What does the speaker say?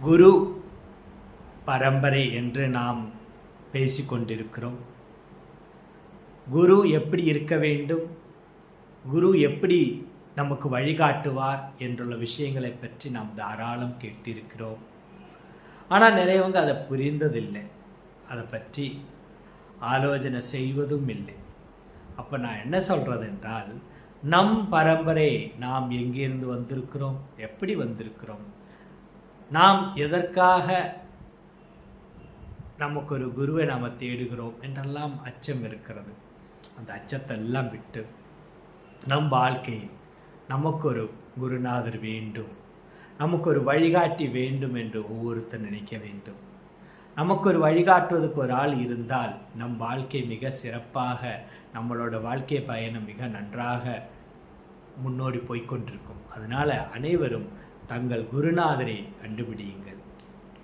குரு பரம்பரை என்று நாம் பேசிக்கொண்டிருக்கிறோம். குரு எப்படி இருக்க வேண்டும், குரு எப்படி நமக்கு வழிகாட்டுவார் என்றுள்ள விஷயங்களை பற்றி நாம் தாராளம் கேட்டிருக்கிறோம். ஆனால் நிறையவங்க அதை புரிந்ததில்லை, அதை பற்றி ஆலோசனை செய்வதும் இல்லை. அப்போ நான் என்ன சொல்கிறது என்றால், நம் பரம்பரை நாம் எங்கிருந்து வந்திருக்கிறோம், எப்படி வந்திருக்கிறோம், நாம் எதற்காக நமக்கு ஒரு குருவை நாம் தேடுகிறோம் என்றெல்லாம் அச்சம் இருக்கிறது. அந்த அச்சத்தை எல்லாம் விட்டு நம் வாழ்க்கையில் நமக்கு ஒரு குருநாதர் வேண்டும், நமக்கு ஒரு வழிகாட்டி வேண்டும் என்று ஒவ்வொருத்தர் நினைக்க வேண்டும். நமக்கு ஒரு வழிகாட்டுவதற்கு ஒரு ஆள் இருந்தால் நம் வாழ்க்கை மிக சிறப்பாக, நம்மளோட வாழ்க்கை பயணம் மிக நன்றாக முன்னோடி போய்கொண்டிருக்கும். அதனால் அனைவரும் தங்கள் குருநாதரை கண்டுபிடியுங்கள்.